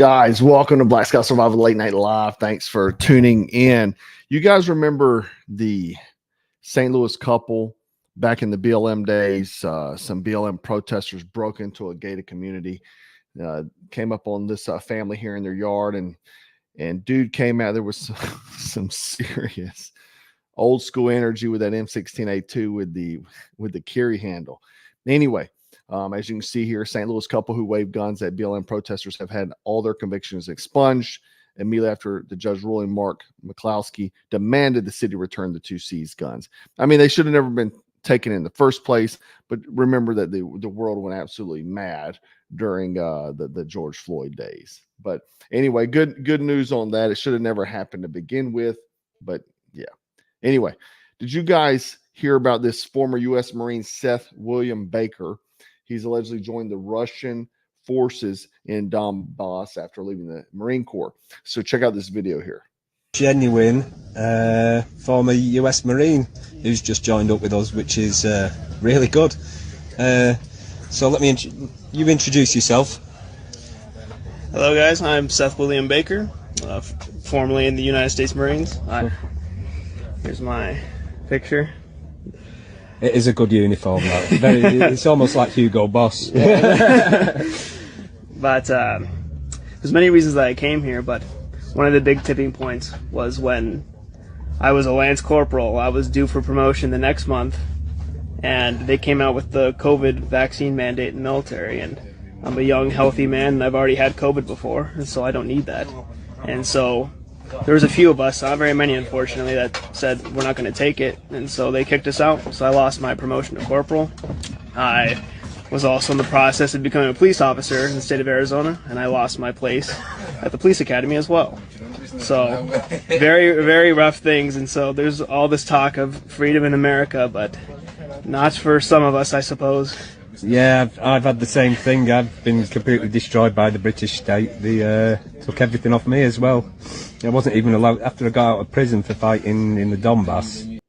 Guys, welcome to Black Scout Survival Late Night Live. Thanks for tuning in. You guys remember the St. Louis couple back in the BLM days? Some BLM protesters broke into a gated community, came up on this family here in their yard, and dude came out. There was some serious old school energy with that M16A2 with the carry handle. Anyway, as you can see here, St. Louis couple who waved guns at BLM protesters have had all their convictions expunged. Immediately after the judge ruling, Mark McCloskey demanded the city return the two seized guns. I mean, they should have never been taken in the first place, but remember that the world went absolutely mad during the George Floyd days. But anyway, good news on that. It should have never happened to begin with, but yeah. Anyway, did you guys hear about this former U.S. Marine Seth William Baker? He's allegedly joined the Russian forces in Donbass after leaving the Marine Corps. So check out this video here. Genuine former US Marine who's just joined up with us, which is really good. So let me you introduce yourself. Hello guys, I'm Seth William Baker, formerly in the United States Marines. Here's my picture. It is a good uniform, though. It's almost like Hugo Boss. But there's many reasons that I came here, but one of the big tipping points was when I was a Lance Corporal. I was due for promotion the next month, and they came out with the COVID vaccine mandate in the military, and I'm a young, healthy man, and I've already had COVID before, and so I don't need that. And so there was a few of us, not very many unfortunately, that said we're not going to take it, and so they kicked us out. So I lost my promotion to corporal. I was also in the process of becoming a police officer in the state of Arizona, and I lost my place at the police academy as well. So very, very rough things, and so there's all this talk of freedom in America, but not for some of us, I suppose. Yeah, I've had the same thing. I've been completely destroyed by the British state. They took everything off me as well. I wasn't even allowed, after I got out of prison for fighting in the Donbass.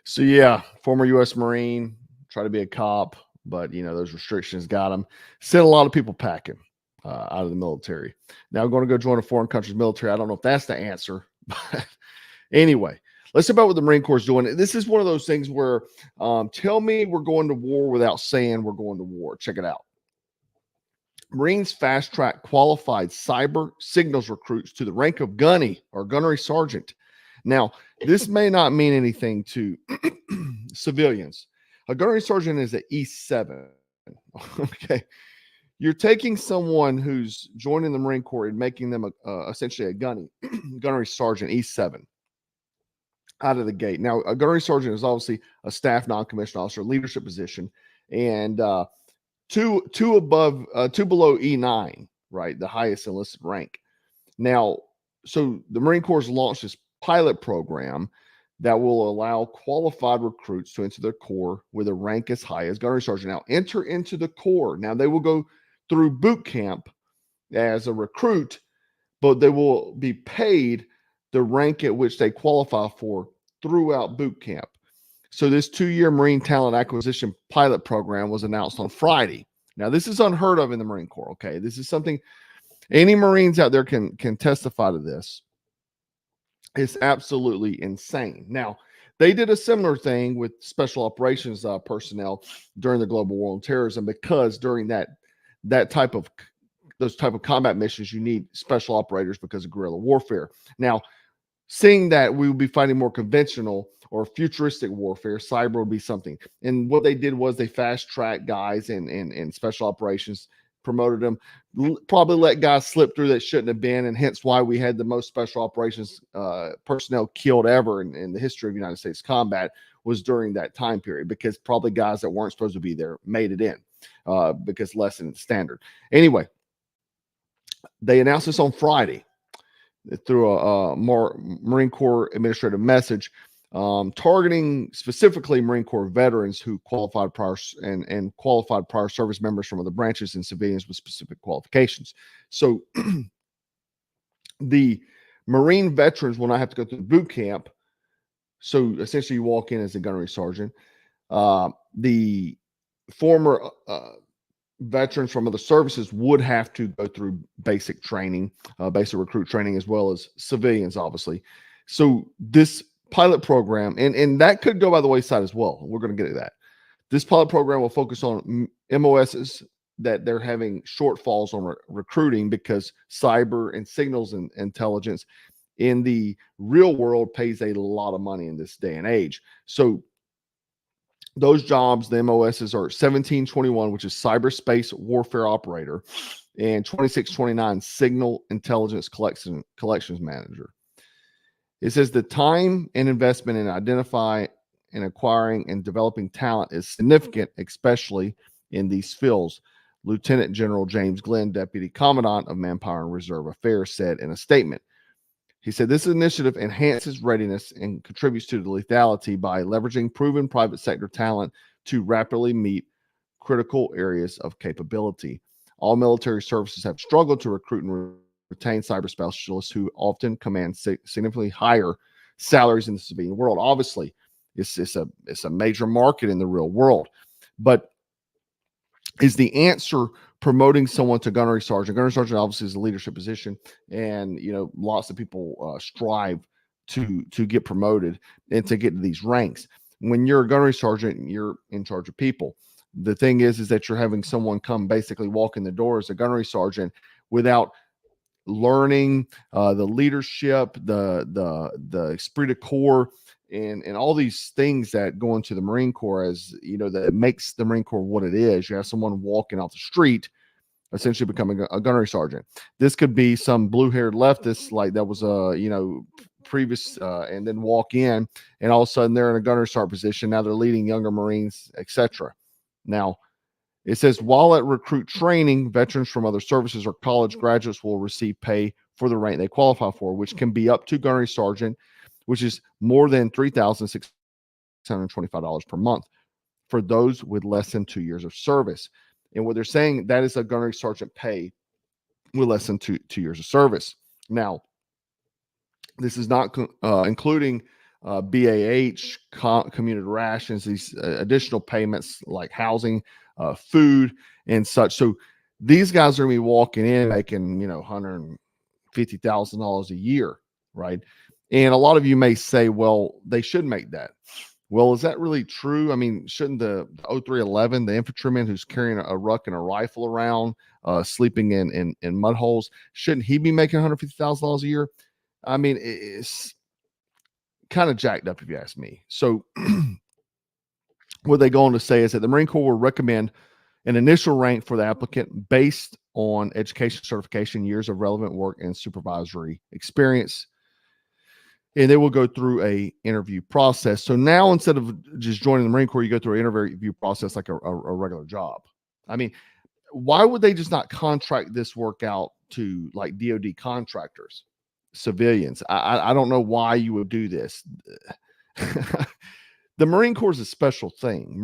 So yeah, former U.S. Marine, try to be a cop, but you know, those restrictions got him. Sent a lot of people packing out of the military. Now I'm going to go join a foreign country's military. I don't know if that's the answer, but anyway, let's talk about what the Marine Corps is doing. This is one of those things where tell me we're going to war without saying we're going to war. Check it out. Marines fast-track qualified cyber signals recruits to the rank of gunny or gunnery sergeant. Now, this may not mean anything to civilians. A gunnery sergeant is an E7. Okay. You're taking someone who's joining the Marine Corps and making them essentially a gunnery sergeant, E7. Out of the gate. Now, a gunnery sergeant is obviously a staff non-commissioned officer, leadership position, and two below E9, right? The highest enlisted rank. Now, so the Marine Corps has launched this pilot program that will allow qualified recruits to enter the Corps with a rank as high as gunnery sergeant. Now, enter into the Corps. Now, they will go through boot camp as a recruit, but they will be paid the rank at which they qualify for throughout boot camp. So this 2-year Marine Talent Acquisition Pilot Program was announced on Friday. Now, this is unheard of in the Marine Corps, okay? This is something any Marines out there can testify to this. It's absolutely insane. Now, they did a similar thing with special operations personnel during the global war on terrorism, because during those type of combat missions, you need special operators because of guerrilla warfare. Now, seeing that we will be fighting more conventional or futuristic warfare, cyber would be something. And what they did was they fast-tracked guys in special operations, promoted them, probably let guys slip through that shouldn't have been, and hence why we had the most special operations personnel killed ever in the history of United States combat was during that time period, because probably guys that weren't supposed to be there made it in because less than standard. Anyway, they announced this on Friday through a Marine Corps administrative message, targeting specifically Marine Corps veterans who qualified prior and qualified prior service members from other branches and civilians with specific qualifications. So the Marine veterans will not have to go through boot camp. So essentially you walk in as a gunnery sergeant. The former veterans from other services would have to go through basic training, basic recruit training, as well as civilians, obviously. So this pilot program, and that could go by the wayside as well. We're going to get to that. This pilot program will focus on MOSs that they're having shortfalls on recruiting because cyber and signals and intelligence in the real world pays a lot of money in this day and age. So those jobs, the MOSs, are 1721, which is cyberspace warfare operator, and 2629, signal intelligence collections manager. It says the time and investment in identifying and acquiring and developing talent is significant, especially in these fields. Lieutenant General James Glenn, Deputy Commandant of Manpower and Reserve Affairs, said in a statement. He said this initiative enhances readiness and contributes to the lethality by leveraging proven private sector talent to rapidly meet critical areas of capability. All military services have struggled to recruit and retain cyber specialists who often command significantly higher salaries in the civilian world. Obviously, it's a major market in the real world, but is the answer promoting someone to gunnery sergeant? Gunnery sergeant obviously is a leadership position, and lots of people strive to get promoted and to get to these ranks. When you're a gunnery sergeant, you're in charge of people. The thing is that you're having someone come basically walk in the door as a gunnery sergeant without learning the leadership, the esprit de corps, and all these things that go into the Marine Corps, as that makes the Marine Corps what it is. You have someone walking off the street, essentially becoming a gunnery sergeant. This could be some blue-haired leftist, like that was previous, and then walk in, and all of a sudden they're in a gunnery sergeant position. Now they're leading younger Marines, etc. Now, it says, while at recruit training, veterans from other services or college graduates will receive pay for the rank they qualify for, which can be up to gunnery sergeant, which is more than $3,625 per month for those with less than 2 years of service. And what they're saying, that is a gunnery sergeant pay with less than two years of service. Now, this is not including BAH, community rations, these additional payments like housing, food, and such. So these guys are going to be walking in making, $150,000 a year, right? And a lot of you may say, well, they should make that. Well, is that really true? I mean, shouldn't the 0311, the infantryman who's carrying a ruck and a rifle around, sleeping in mud holes, shouldn't he be making $150,000 a year? I mean, it's kind of jacked up if you ask me. So what they go on to say is that the Marine Corps will recommend an initial rank for the applicant based on education, certification, years of relevant work, and supervisory experience. And they will go through a interview process. So now, instead of just joining the Marine Corps, you go through an interview process like a regular job. I mean, why would they just not contract this work out to like DOD contractors, civilians? I don't know why you would do this. The Marine Corps is a special thing.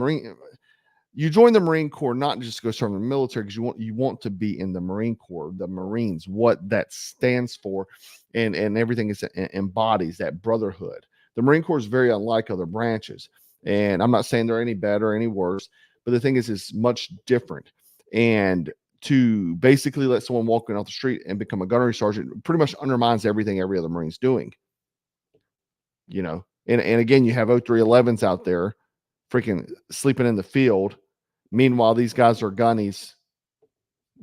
You join the Marine Corps not just to go serve in the military, because you want to be in the Marine Corps, the Marines, what that stands for, and everything embodies that brotherhood. The Marine Corps is very unlike other branches, and I'm not saying they're any better or any worse, but the thing is, it's much different. And to basically let someone walk in off the street and become a gunnery sergeant pretty much undermines everything every other Marine's doing. And again, you have 0311s out there freaking sleeping in the field. Meanwhile, these guys are gunnies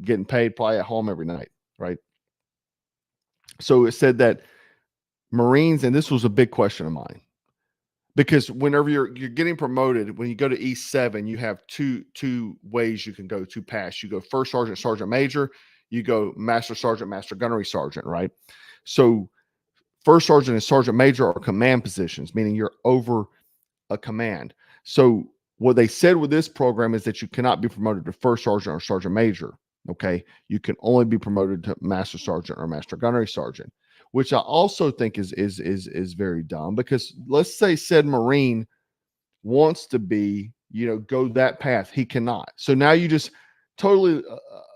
getting paid probably at home every night, right? So it said that Marines, and this was a big question of mine, because whenever you're getting promoted, when you go to E7, you have two ways you can go to pass. You go first sergeant, sergeant major. You go master sergeant, master gunnery sergeant, right? So first sergeant and sergeant major are command positions, meaning you're over a command. So what they said with this program is that you cannot be promoted to first sergeant or sergeant major. Okay. You can only be promoted to master sergeant or master gunnery sergeant, which I also think is very dumb, because let's say said Marine wants to be, go that path. He cannot. So now you just totally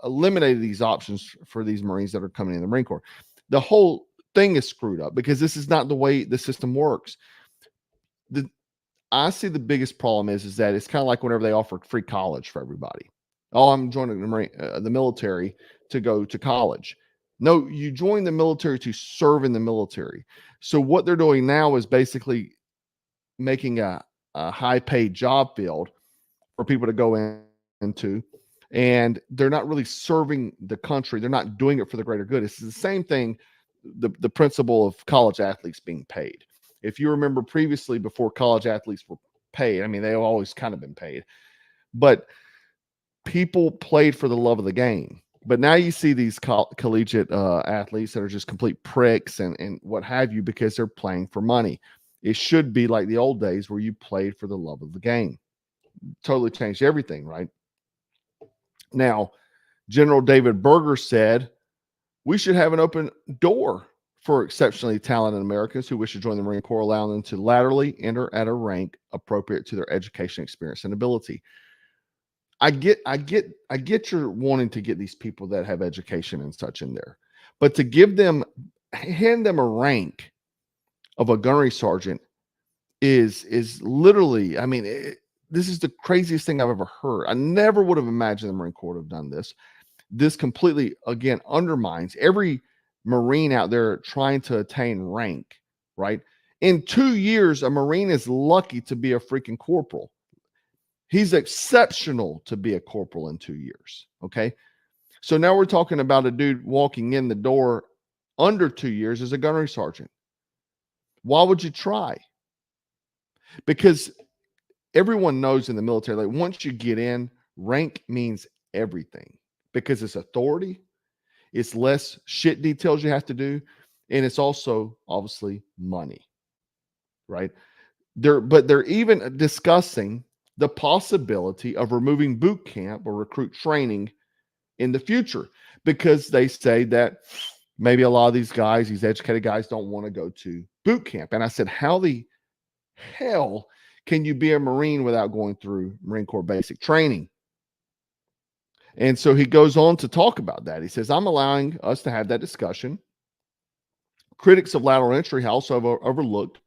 eliminated these options for these Marines that are coming in the Marine Corps. The whole thing is screwed up, because this is not the way the system works. I see the biggest problem is that it's kind of like whenever they offer free college for everybody. Oh, I'm joining the military to go to college. No, you join the military to serve in the military. So what they're doing now is basically making a high paid job field for people to go into, and they're not really serving the country. They're not doing it for the greater good. It's the same thing, the principle of college athletes being paid. If you remember previously, before college athletes were paid, I mean, they've always kind of been paid, but people played for the love of the game. But now you see these collegiate athletes that are just complete pricks and what have you, because they're playing for money. It should be like the old days where you played for the love of the game. Totally changed everything, right? Now, General David Berger said, we should have an open door for exceptionally talented Americans who wish to join the Marine Corps, allowing them to laterally enter at a rank appropriate to their education, experience, and ability. I get you're wanting to get these people that have education and such in there, but to hand them a rank of a gunnery sergeant is literally, I mean, this is the craziest thing I've ever heard. I never would have imagined the Marine Corps would have done this. This completely, again, undermines every Marine out there trying to attain rank, right? In 2 years, a Marine is lucky to be a freaking corporal. He's exceptional to be a corporal in 2 years, okay? So now we're talking about a dude walking in the door under 2 years as a gunnery sergeant. Why would you try? Because everyone knows in the military, like once you get in, rank means everything, because it's authority, it's less shit details you have to do, and it's also obviously money, right? But they're even discussing the possibility of removing boot camp or recruit training in the future, because they say that maybe a lot of these guys, these educated guys, don't want to go to boot camp. And I said, how the hell can you be a Marine without going through Marine Corps basic training? And so he goes on to talk about that. He says, I'm allowing us to have that discussion. Critics of lateral entry also have overlooked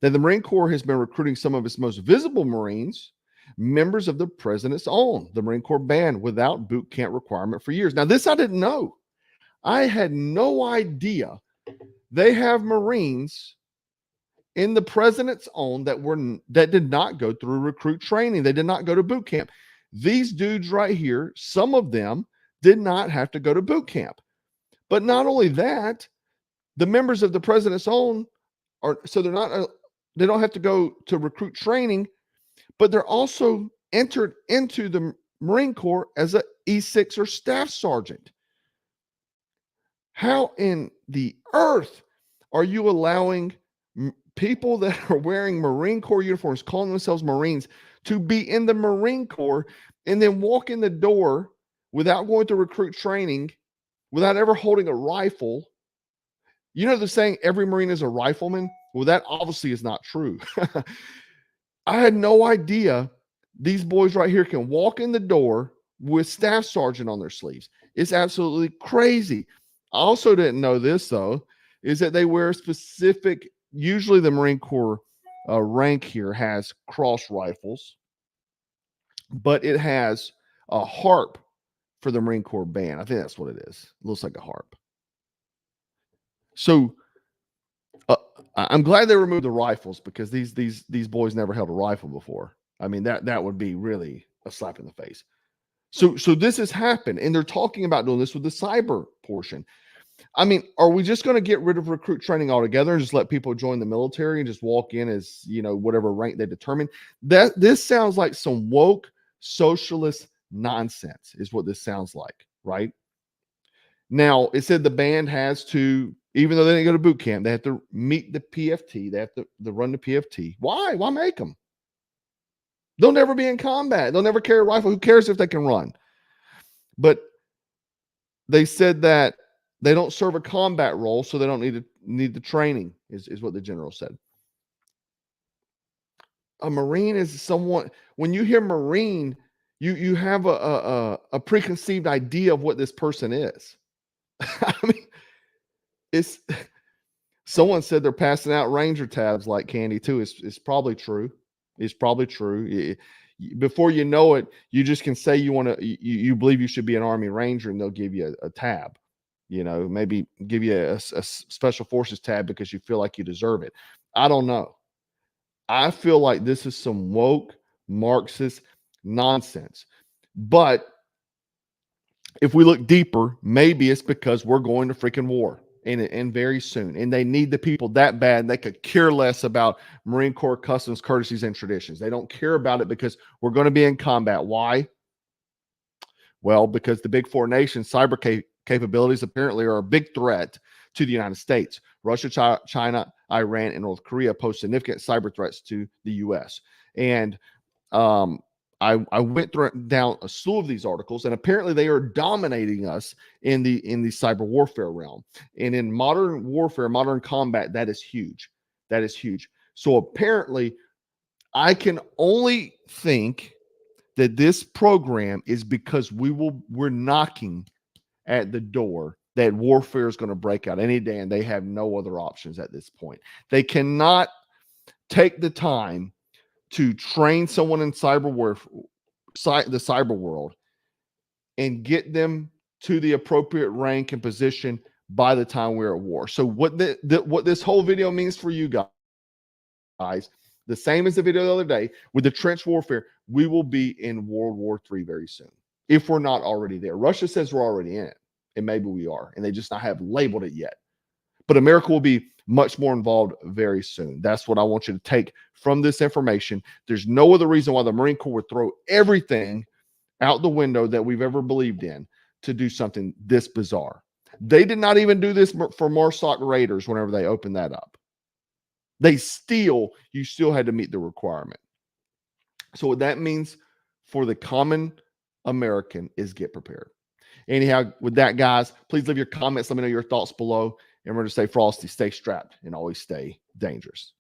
that the Marine Corps has been recruiting some of its most visible Marines, members of the President's own, the Marine Corps band, without boot camp requirement for years. Now, this I didn't know. I had no idea they have Marines in the President's own that did not go through recruit training. They did not go to boot camp. These dudes right here, some of them did not have to go to boot camp. But not only that, the members of the President's own they don't have to go to recruit training, but they're also entered into the Marine Corps as an E6 or staff sergeant. How in the earth are you allowing people that are wearing Marine Corps uniforms, calling themselves Marines, to be in the Marine Corps and then walk in the door without going to recruit training, without ever holding a rifle? You know the saying, every Marine is a rifleman? Well, that obviously is not true. I had no idea these boys right here can walk in the door with staff sergeant on their sleeves. It's absolutely crazy. I also didn't know this, though, is that they wear specific, usually the Marine Corps rank here has cross rifles, but it has a harp for the Marine Corps band. I think that's what it is. It looks like a harp. So I'm glad they removed the rifles, because these boys never held a rifle before. I mean, that would be really a slap in the face. So this has happened, and they're talking about doing this with the cyber portion. I mean, are we just going to get rid of recruit training altogether and just let people join the military and just walk in as, whatever rank they determine? This sounds like some woke socialist nonsense is what this sounds like, right? Now, it said the band has to, even though they didn't go to boot camp, they have to meet the PFT. They have to run the PFT. Why? Why make them? They'll never be in combat. They'll never carry a rifle. Who cares if they can run? But they said that they don't serve a combat role, so they don't need the training, is what the general said. A Marine is someone, when you hear Marine, you have a preconceived idea of what this person is. I mean, someone said they're passing out Ranger tabs like candy too. It's probably true. It's probably true. Before you know it, you just can say you believe you should be an Army Ranger, and they'll give you a tab. Maybe give you a Special Forces tab because you feel like you deserve it. I don't know. I feel like this is some woke Marxist nonsense. But if we look deeper, maybe it's because we're going to freaking war and very soon. And they need the people that bad. They could care less about Marine Corps customs, courtesies, and traditions. They don't care about it because we're going to be in combat. Why? Well, because the big four nations' cyber capabilities apparently are a big threat to the United States. Russia, China, Iran, and North Korea pose significant cyber threats to the U.S. And I went down a slew of these articles, and apparently they are dominating us in the cyber warfare realm. And in modern warfare, modern combat, that is huge. That is huge. So apparently, I can only think that this program is because we're knocking at the door that warfare is going to break out any day, and they have no other options at this point. They cannot take the time to train someone in the cyber world and get them to the appropriate rank and position by the time we're at war. So what this whole video means for you guys, the same as the video the other day with the trench warfare, we will be in World War III very soon, if we're not already there. Russia says we're already in it, and maybe we are, and they just not have labeled it yet. But America will be much more involved very soon. That's what I want you to take from this information. There's no other reason why the Marine Corps would throw everything out the window that we've ever believed in to do something this bizarre. They did not even do this for Marsoc Raiders whenever they opened that up. You still had to meet the requirement. So what that means for the common American is get prepared. Anyhow, with that, guys, please leave your comments. Let me know your thoughts below. And remember to stay frosty, stay strapped, and always stay dangerous.